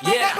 Yeah.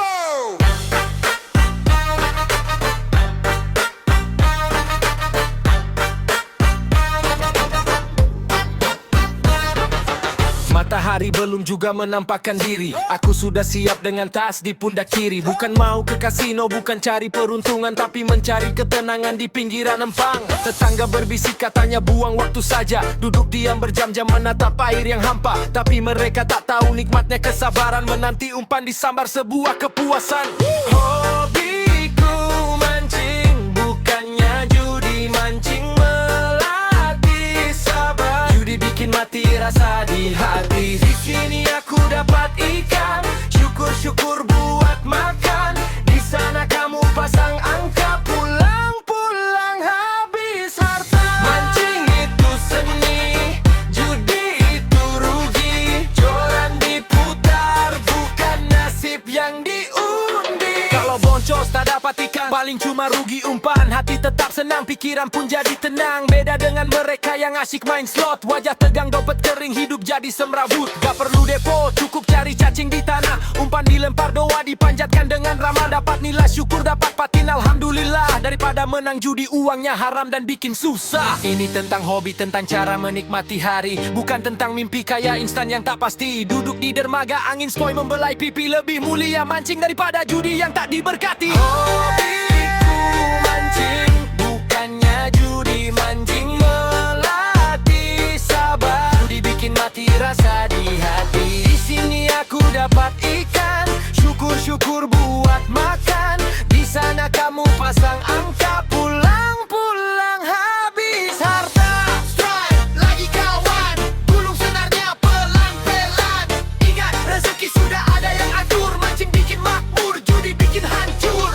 Matahari belum juga menampakkan diri. Aku sudah siap dengan tas di pundak kiri. Bukan mau ke kasino, bukan cari peruntungan, tapi mencari ketenangan di pinggiran empang. Tetangga berbisik katanya buang waktu saja. Duduk diam berjam-jam menatap air yang hampa. Tapi mereka tak tahu nikmatnya kesabaran menanti umpan disambar sebuah kepuasan. Hobiku mancing, bukannya judi. Mancing melatih sabar, judi bikin mati rasa di hati. Di sini aku dapat ikan, syukur-syukur buat makan. Di sana kamu pasang angka, pulang-pulang habis harta. Mancing itu seni, judi itu rugi. Joran diputar, bukan nasib yang diundi. Kalau boncos tak dapat ikan, paling cuma rugi umpan. Hati tetap senang, pikiran pun jadi tenang. Beda dengan mereka yang asyik main slot. Wajah tegang, dompet kering, hidup jadi semrawut. Gak perlu depo, cukup cari cacing di tanah. Umpan dilempar, doa dipanjatkan dengan ramah. Dapat nilai syukur, dapat patin, alhamdulillah. Daripada menang judi, uangnya haram dan bikin susah. Ini tentang hobi, tentang cara menikmati hari. Bukan tentang mimpi kaya instan yang tak pasti. Duduk di dermaga, angin spoi membelai pipi. Lebih mulia mancing daripada judi yang tak diberkati. Hobiku mancing, bukannya judi. Mancing melatih sabar, judi bikin mati rasa di hati. Di sini aku dapat ikan, syukur-syukur buat makan. Di sana kamu pasang angka, pulang-pulang habis harta. Strike lagi kawan, gulung senarnya pelan-pelan. Ingat rezeki sudah ada yang atur. Mancing bikin makmur, judi bikin hancur.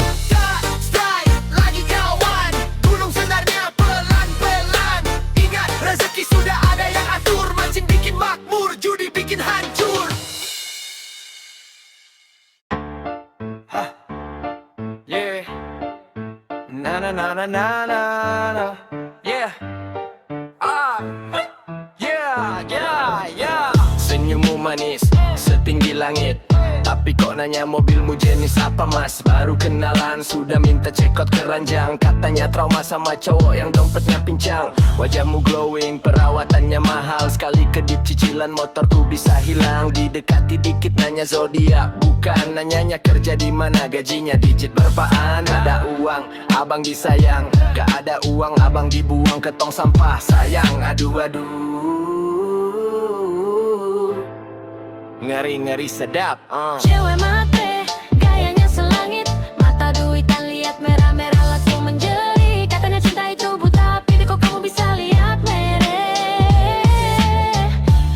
Strike lagi kawan, gulung senarnya pelan-pelan. Ingat rezeki sudah ada yang atur. Mancing bikin makmur, judi bikin hancur. Yeah. Na na na na na na na. Yeah. Ah. Yeah, yeah, yeah. Senyummu manis, setinggi langit. Tapi kok nanya mobilmu jenis apa mas? Baru kenalan sudah minta cekot keranjang. Katanya trauma sama cowok yang dompetnya pincang. Wajahmu glowing, perawatannya mahal. Sekali kedip cicilan motor tuh bisa hilang. Didekati dikit nanya zodiak, bukan nanyanya kerja di mana, gajinya digit berapaan. Ada uang, abang disayang. Gak ada uang, abang dibuang ke tong sampah. Sayang, aduh. Ngeri-ngeri sedap. Cewek matre, gayanya selangit. Mata duitan lihat merah-merah langsung menjerit. Katanya cinta itu buta, tapi kok kamu bisa lihat merah.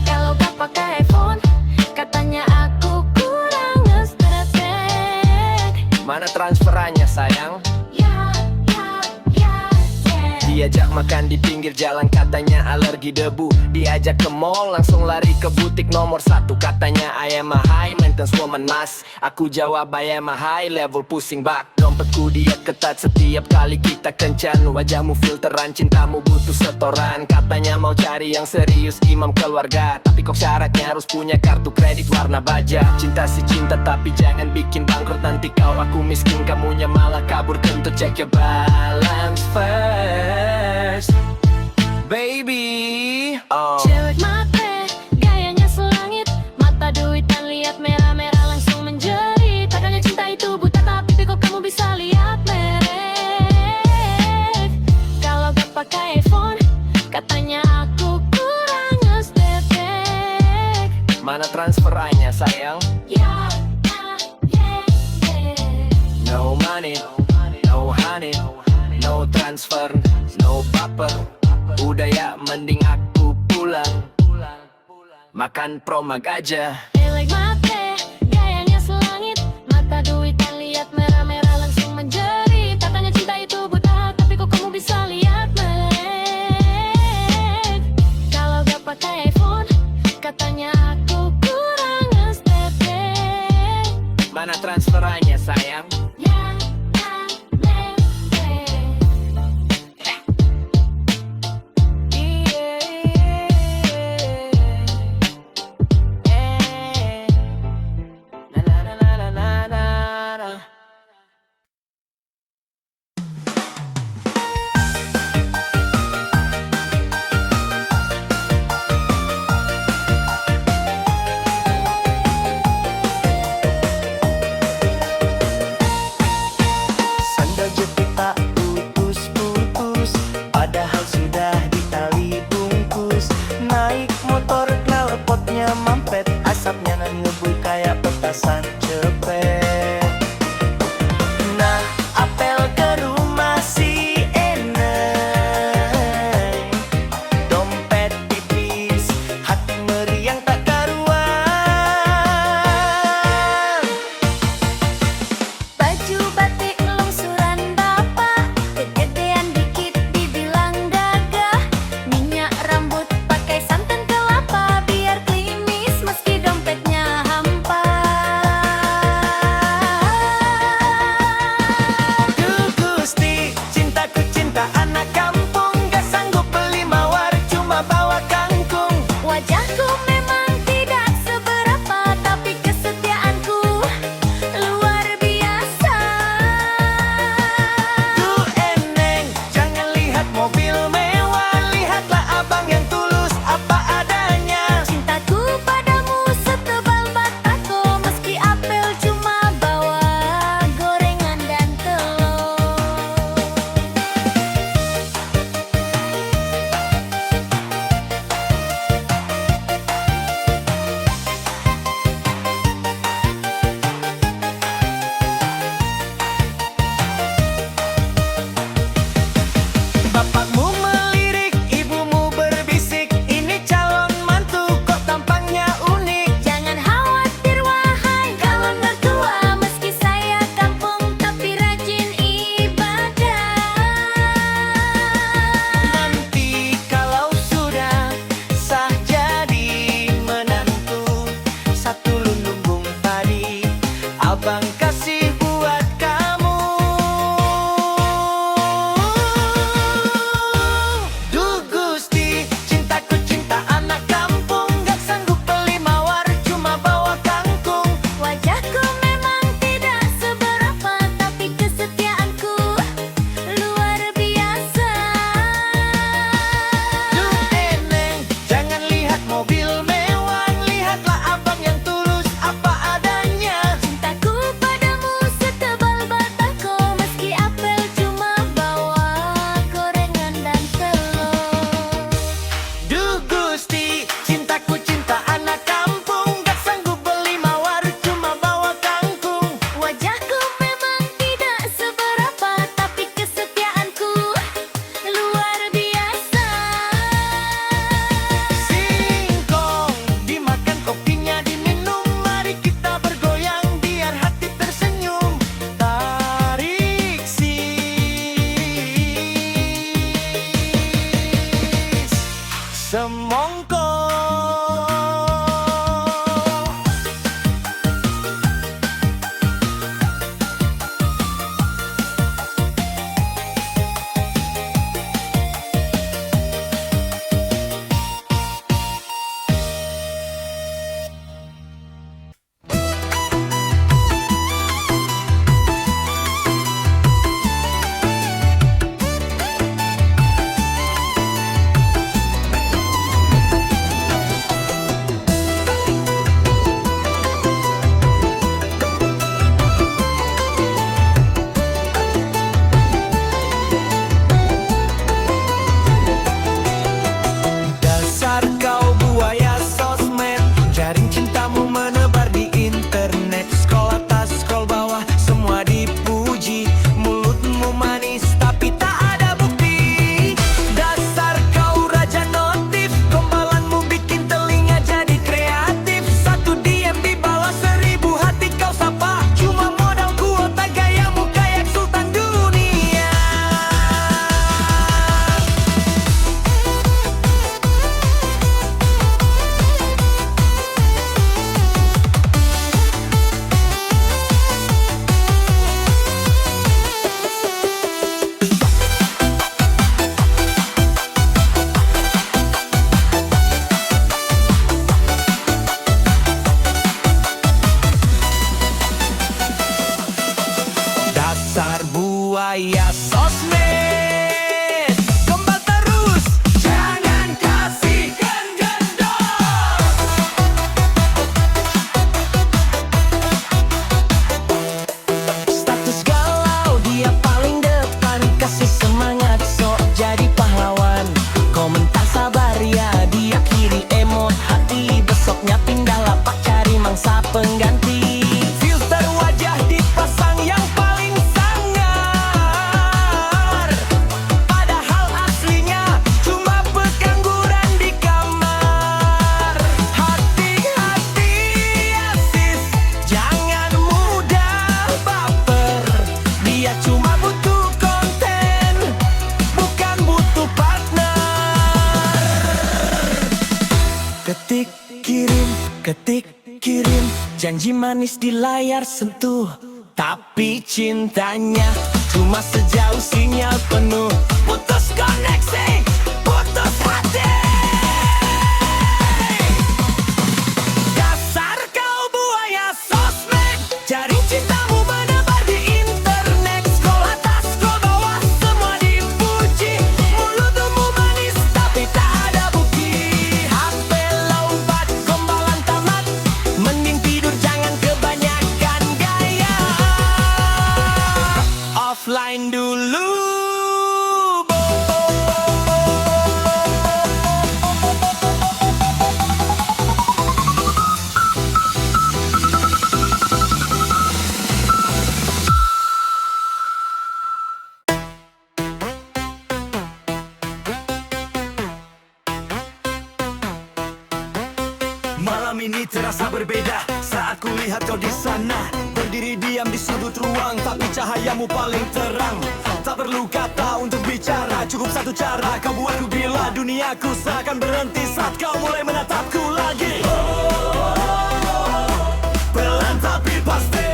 Kalau gak pakai iPhone, katanya aku kurang estetik. Mana transferannya sayang? Ya, ya, ya, yeah. Diajak makan di pinggir jalan, katanya alergi debu. Diajak ke mall, langsung lari ke butik nomor 1. Katanya I am a high maintenance woman mas. Aku jawab I am a high level pusing bak. Dompetku dia ketat setiap kali kita kencan. Wajahmu filteran, cintamu butuh setoran. Katanya mau cari yang serius, imam keluarga. Tapi kok syaratnya harus punya kartu kredit warna baja. Cinta si cinta tapi jangan bikin bangkrut. Nanti kau aku miskin, kamunya malah kabur. Tentu check your balance first, baby. Cewek matre, gayanya selangit. Mata duitan lihat merah-merah langsung menjerit. Katanya cinta itu buta, tapi kok kamu bisa lihat merek. Kalau gak pakai iPhone, katanya aku kurang estetik. Mana transferannya sayang? Ya, ya, yeah, yeah. No money, no honey, no transfer, no baper. Udah ya mending aku pulang, makan promag aja. Cewek matre, gayanya selangit. Mata duitan lihat merah-merah langsung menjerit. Katanya cinta itu buta, tapi kok kamu bisa lihat melek. Kalau gak pakai iPhone, katanya aku kurang estetik. Mana transferannya sayang? Ya, ya, yeah, yeah. Yeah, yeah, yeah. ngebul kayak petasan cepet. Nah, apel ke rumah si Eneng, dompet tipis, hati meriang tak karuan. Baju batik lungsuran bapak, kegedean dikit dibilang gagah. Minyak rambut pakai santan kelapa, biar klimis meski dompetnya hampa. Duh Gusti, cintaku cinta anak kampung, gak sanggup beli mawar, cuma bawa kangkung. Wajahku memang tidak seberapa, tapi kesetiaanku luar biasa. Duh Eneng, jangan lihat mobil mewah, lihatlah abang yang tulus apa adanya. Cintaku padamu setebal batako, meski apel cuma bawa gorengan dan telur. Bapakmu melirik, ibumu berbisik, ini calon mantu kok tampangnya unik. Jangan khawatir wahai calon mertua, meski saya kampung tapi rajin ibadah. Nanti kalau sudah sah jadi menantu, satu lumbung padi abang kasih buat kamu. Duh Gusti, cintaku cinta anak kampung, gak sanggup beli mawar, cuma bawa kangkung. Wajahku memang tidak seberapa, tapi kesetiaanku luar biasa. Duh Eneng, jangan lihat mobil mewah, lihatlah abang yang tulus apa adanya. Cintaku padamu setebal batako, meski apel cuma bawa gorengan dan telur. Duh Gusti, cintaku cinta anak kampung, gak sanggup beli mawar, cuma bawa kangkung. Wajahku memang tidak seberapa, tapi kesetiaanku luar biasa. Singkong, dimakan kopinya diminum, mari kita bergoyang biar hati tersenyum. Tarik sis, semongko. Dasar kau buaya sosmed, jaring cintamu menebar di internet. Sekolah atas, sekolah bawah, semua dipuji. Mulutmu manis tapi tak ada bukti. Dasar kau raja notif, gombalanmu bikin telinga jadi kreatif. Satu DM dibalas 1000 hati kau sapa, cuma modal kuota gayamu kayak sultan dunia. Dasar buaya sosmed, gombal terus, jangan kasihkan gendong. Status galau dia paling depan, kasih semangat sok jadi pahlawan. Komentar sabar ya dia kiri emot hati, besoknya pindah lapak cari mangsa pengganti. Filter wajah dipasang yang paling sangar, padahal aslinya cuma pengangguran di kamar. Hati-hati artis, jangan mudah baper. Dia cuma butuh konten, bukan butuh partner. Ketik, kirim, janji manis di layar sentuh, tapi cintanya cuma sejauh sinyal penuh. Putus koneksi, putus hati. Dasar kau buaya sosmed, jaring cintamu menebar di internet. Sekolah atas, sekolah bawah, semua dipuji. Mulutmu manis, tapi tak ada bukti. HP lompat, gombalan tamat, mending tidur jangan kebanyakan gaya. Offline dulu. Malam ini terasa berbeda saat kulihat kau di sana, berdiri diam di sudut ruang, tapi cahayamu paling terang. Tak perlu kata untuk bicara, cukup satu cara, kau buatku gila. Duniaku seakan berhenti saat kau mulai menatapku lagi. Pelan tapi pasti.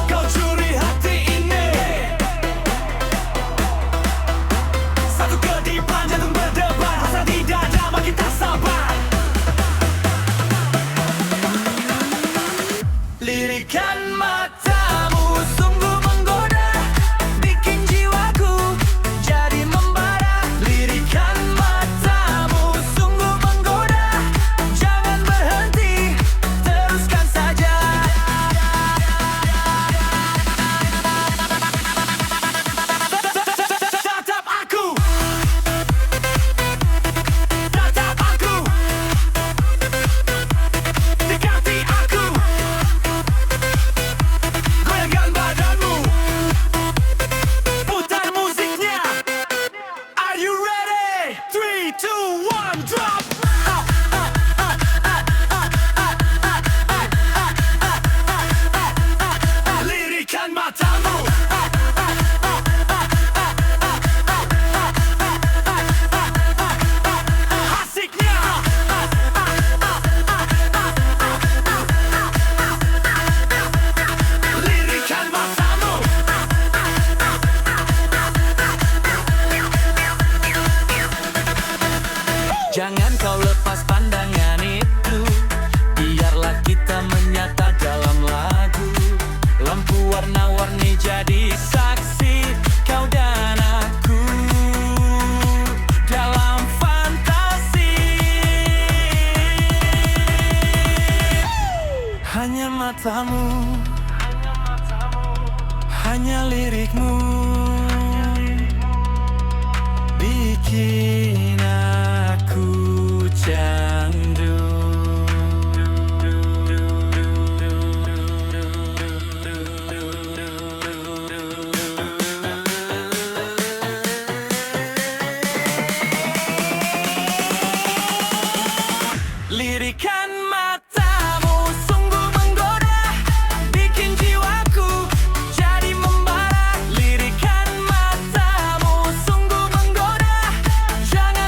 Kau curi hati ini. Satu kedipan, jantung berdebar, hasrat di dada makin tak sabar. Lirikan matamu sungguh menggoda, bikin jiwaku jadi membara. Lirikan matamu sungguh menggoda, jangan berhenti, teruskan saja. Tatap aku, tatap aku, dekati aku, goyangkan badanmu, putar musiknya. Are you ready? 3, 2, 1, drop. Lirikan matamu. Asiknya. Lirikan matamu. Jangan kau lepas pandangan itu, biarlah kita menyata dalam lagu. Lampu warna-warni jadi saksi, kau dan aku dalam fantasi. Hanya matamu, hanya lirikmu, bikin aku candu. Lirikan matamu sungguh menggoda, bikin jiwaku jadi membara. Lirikan matamu sungguh menggoda, jangan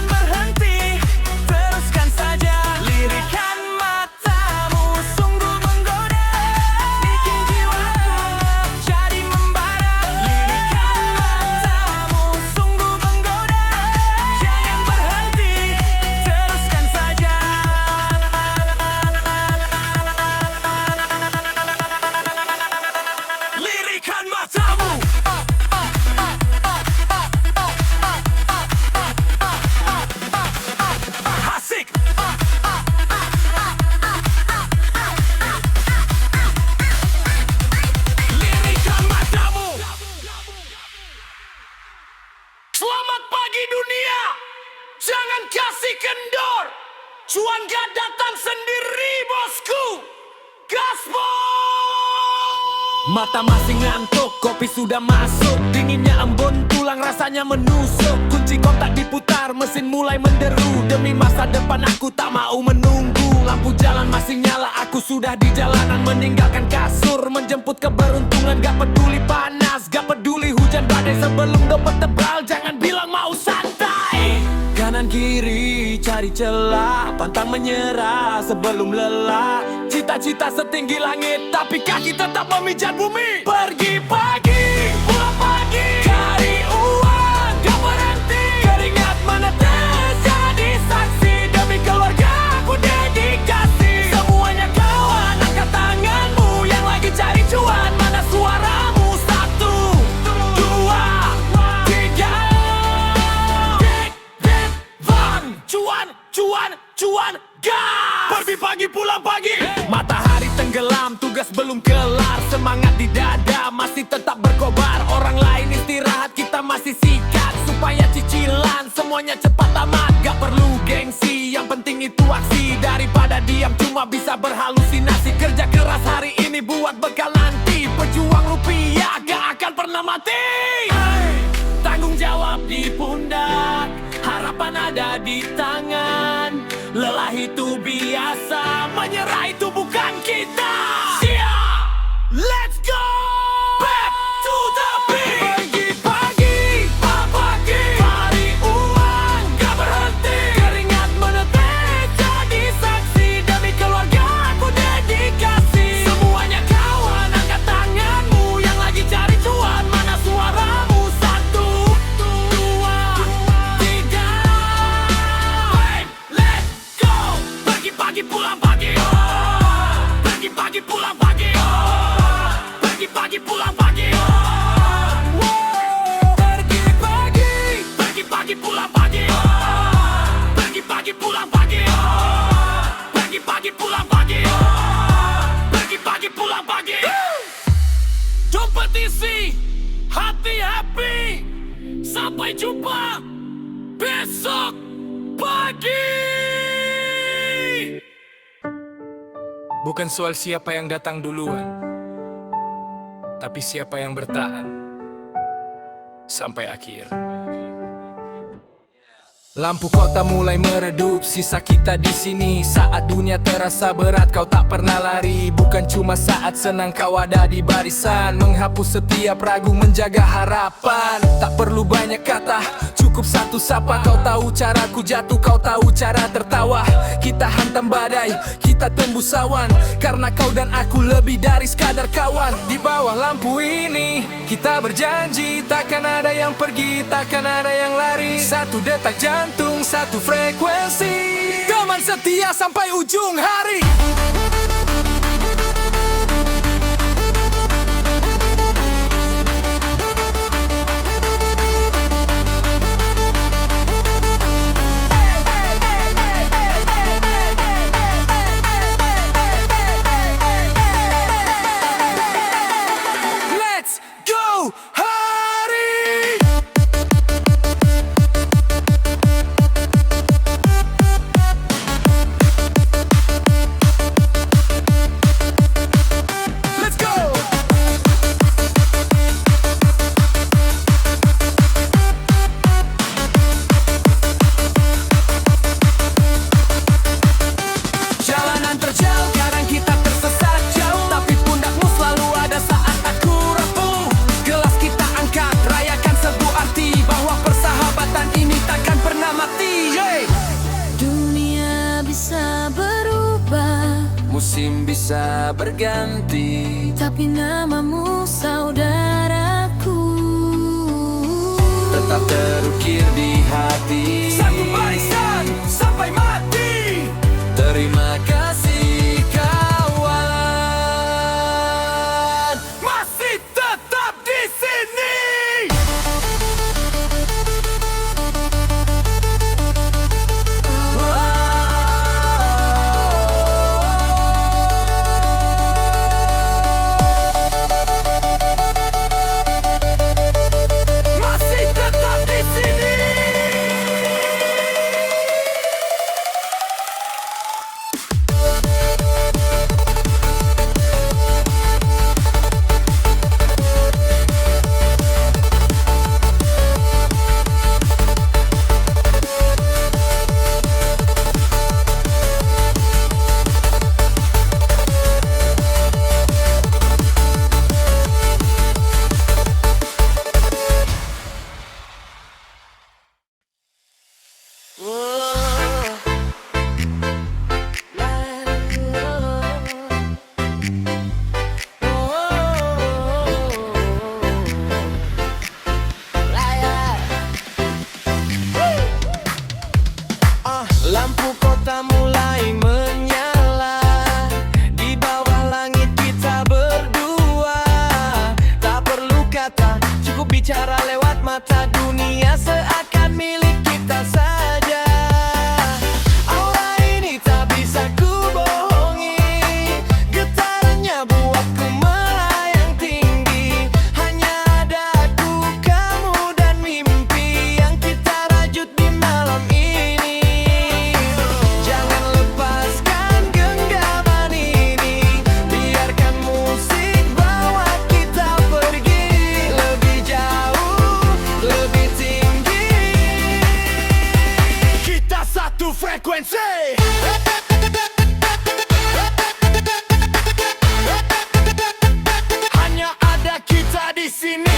Cuan gak datang sendiri bosku. Gaspol. Mata masih ngantuk, kopi sudah masuk. Dinginnya embun, tulang rasanya menusuk. Kunci kontak diputar, mesin mulai menderu. Demi masa depan aku tak mau menunggu. Lampu jalan masih nyala, aku sudah di jalanan. Meninggalkan kasur, menjemput keberuntungan. Gak peduli panas, gak peduli hujan badai. Sebelum dompet tebal, jangan bilang mau santai. Kanan kiri cari celah, pantang menyerah sebelum lelah. Cita-cita setinggi langit, tapi kaki tetap memijat bumi. Pergi pagi, pulang pagi, cari uang, gak berhenti. Keringat menetes, jadi saksi. Demi keluarga aku dedikasi. Semuanya kawan, angkat tanganmu yang lagi cari cuan. Mana suaramu? 1, 2, 3. Cuan, cuan, cuan, gas. Pergi pagi, pulang pagi. Matahari tenggelam, tugas belum kelar. Semangat di dada, masih tetap berkobar. Orang lain istirahat, kita masih sikat. Supaya cicilan, semuanya cepat tamat. Gak perlu gengsi, yang penting itu aksi. Daripada diam cuma bisa berhalusinasi. Kerja keras hari ini buat bekal nanti. Pejuang rupiah gak akan pernah mati. Tanggung jawab di pundak, harapan ada di tangan. Lelah itu biasa, menyerah itu bukan kita. Siap, let's go back to the beat. Pergi pagi, pagi, cari uang, gak berhenti. Keringat menetes, jadi saksi. Demi keluarga aku dedikasi. Semuanya kawan, angkat tanganmu yang lagi cari cuan. Mana suaramu? 1, 2, 3. Let's go. Pergi pagi, pulang pagi. Pergi pagi, pulang pagi. Pergi pagi, pulang pagi. Pergi pagi, pergi pagi, pulang pagi. Pergi pagi, pulang pagi. Pergi pagi, pulang pagi. Pergi pagi, pulang pagi. Dompet isi, hati happy. Sampai jumpa besok pagi. Bukan soal siapa yang datang duluan, tapi siapa yang bertahan sampai akhir. Lampu kota mulai meredup, sisa kita di sini. Saat dunia terasa berat, kau tak pernah lari. Bukan cuma saat senang, kau ada di barisan. Menghapus setiap ragu, menjaga harapan. Tak perlu banyak kata, cukup satu sapa. Kau tahu caraku jatuh, kau tahu cara tertawa. Kita hantam badai, kita tembus awan. Karena kau dan aku lebih dari sekadar kawan. Di bawah lampu ini, kita berjanji takkan ada yang pergi, takkan ada yang lari. Satu detak jantung, satu frekuensi. Teman setia sampai ujung hari. Let's go hari. Let's go. Jalanan terjal, kadang kita tersesat jauh. Tapi pundakmu selalu ada saat aku rapuh. Gelas kita angkat, rayakan sebuah arti. Bahwa persahabatan ini takkan pernah mati. Dunia bisa berubah, Musim bisa berganti, tapi namamu saudaraku. tetap terukir di hati. Satu barisan sampai mati. Terima kasih kawan, masih tetap di sini. Masih tetap di sini. Lampu kota mulai menyala. Di bawah langit kita berdua. Tak perlu kata, cukup bicara lewat mata. Dunia seakan milik kita saja. Aura ini tak bisa ku bohongi. Getarannya buatku melayang tinggi. Hanya ada aku, kamu dan mimpi yang kita rajut di malam ini. Jangan lepaskan genggaman ini. Biarkan musik bawa kita pergi lebih jauh, lebih tinggi. Kita satu frekuensi. Hanya ada kita di sini.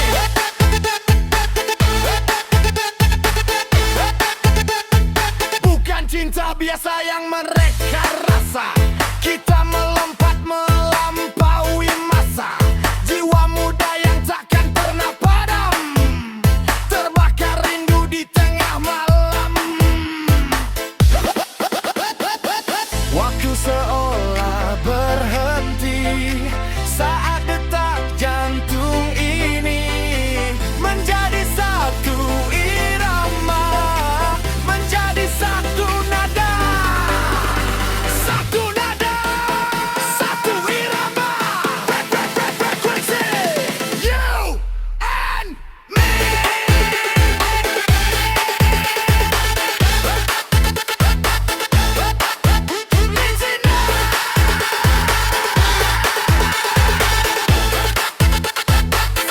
Bukan cinta biasa yang mereka rasa. Kita melompat melampaui masa. Jiwa muda yang takkan pernah padam. Terbakar rindu di tengah malam. Waktu seolah berhenti saat detak jantung ini menjadi satu irama, menjadi satu nada. Satu nada, satu irama. Frekuensi, you and me.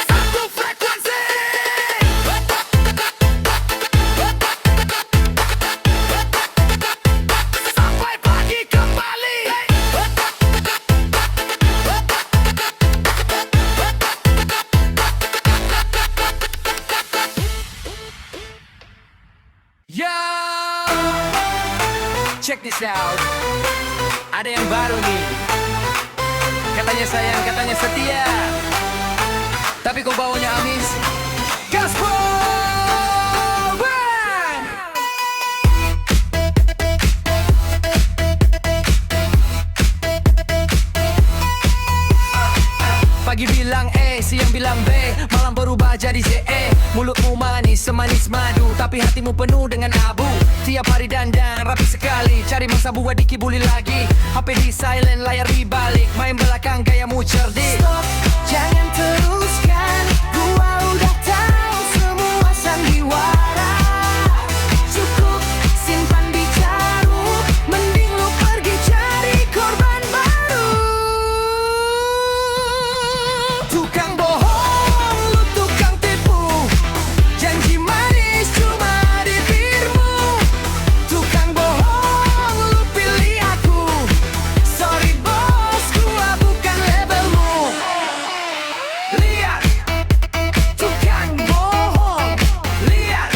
Satu frekuensi. Sampai pagi kembali. Yo, check this out. Ada yang baru nih. Katanya sayang, katanya setia. Tapi kok baunya amis. Gaspol! Pagi bilang siang bilang B, malam berubah jadi ZE. Mulutmu manis, semanis madu, tapi hatimu penuh dengan abu. Tiap hari dandan, rapi sekali, cari masa buat dikibuli lagi. HP di silent, layar dibalik, main belakang gayamu cerdik. Stop, jangan teruskan, gua udah tahu semua sandiwara. Cukup simpan bicaramu, mending lu pergi cari korban baru. Tukang bohong, lu tukang tipu, janji manis cuma di bibirmu. Tukang bohong, lu pilih aku. Sorry bos, gua bukan labelmu. Lihat, tukang bohong. Lihat,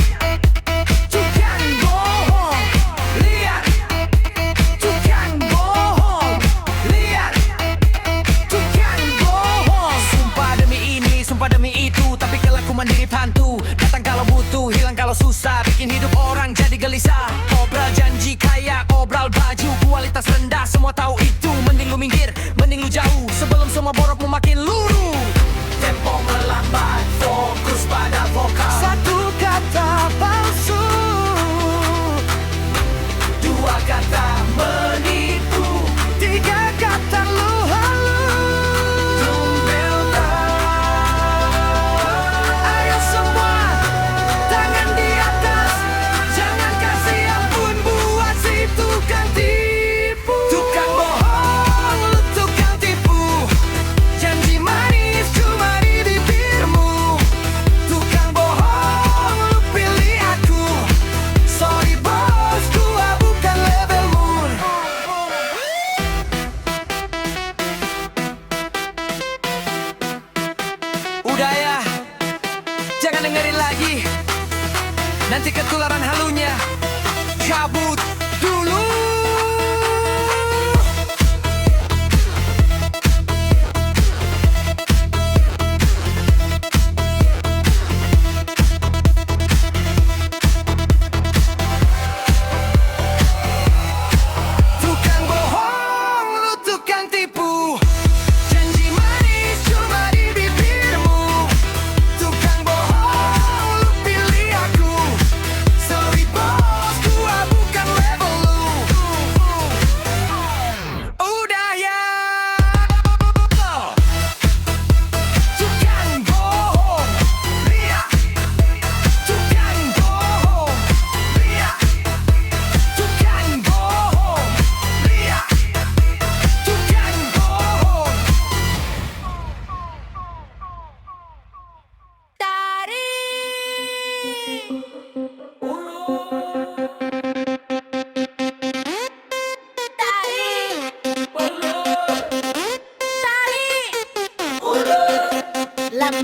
tukang bohong. Lihat, tukang bohong. Lihat, tukang bohong. Sumpah demi ini, sumpah demi itu, tapi kelakuan mirip hantu. Datang kalau butuh, hilang kalau susah, bikin hidup orang jadi gelisah. Obral janji kaya, obral baju kualitas rendah, semua tahu itu. Mending lu minggir, mending lu jauh, sebelum semua borokmu makin luruh. Tempo melambat, fokus pada vokal. Satu kata palsu, dua kata menipu, tiga kata lu halu. Ayo semua, tangan di atas, jangan kasih ampun buat si tukang tipu. Tukang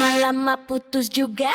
lama-lama putus juga.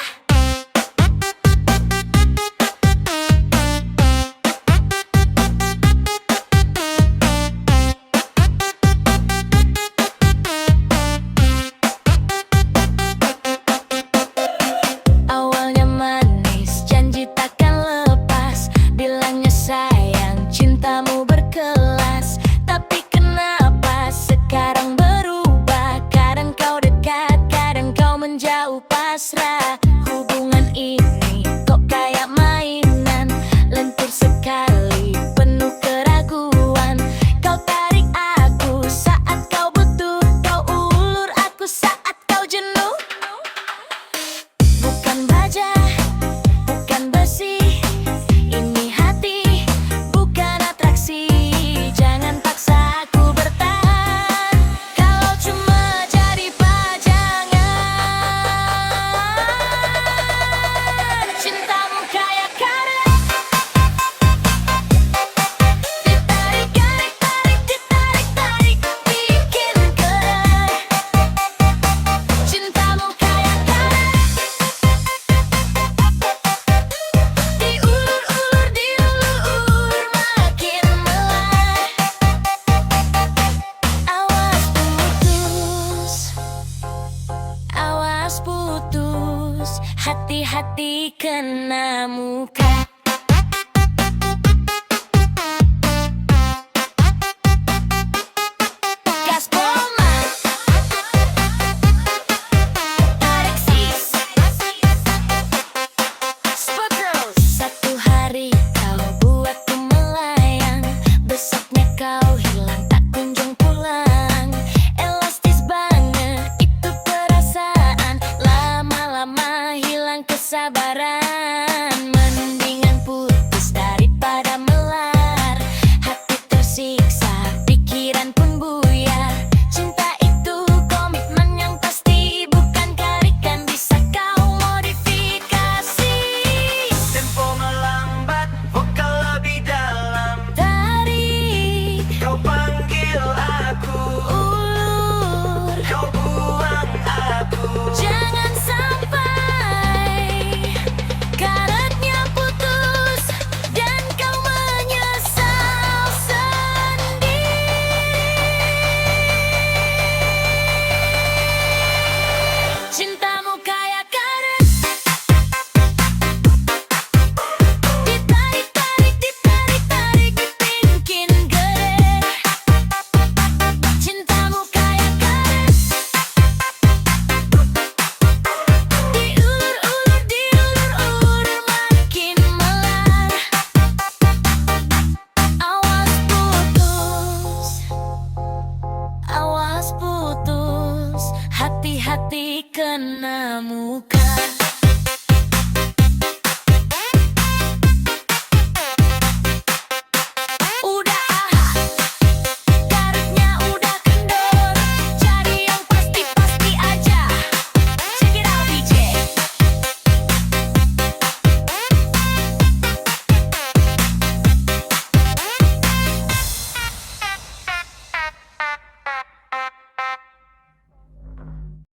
Awalnya manis, janji takkan lepas. Bilangnya sayang, cintamu berkelas. Tapi kenapa sekarang berubah? Kadang kau dekat, kadang kau menjauh pasrah. Hubungan ini kok kayak mainan, lentur sekali, penuh keraguan. Kau tarik aku saat kau butuh, kau ulur aku saat kau jenuh. Bukan baja, bukan besi, ini hati, bukan atraksi. Jangan paksa aku bertahan, kalau cuma jadi pajangan. Cintamu kayak karet, ditarik-tarik, ditarik-tarik, bikin gerak. Cintamu kayak karet, diulur-ulur, diulur-ulur, makin melar. Awas putus, hati-hati kena muka. Gaspolma, tarik sis, Spot Girls. Satu hari kau buatku melayang, besoknya kau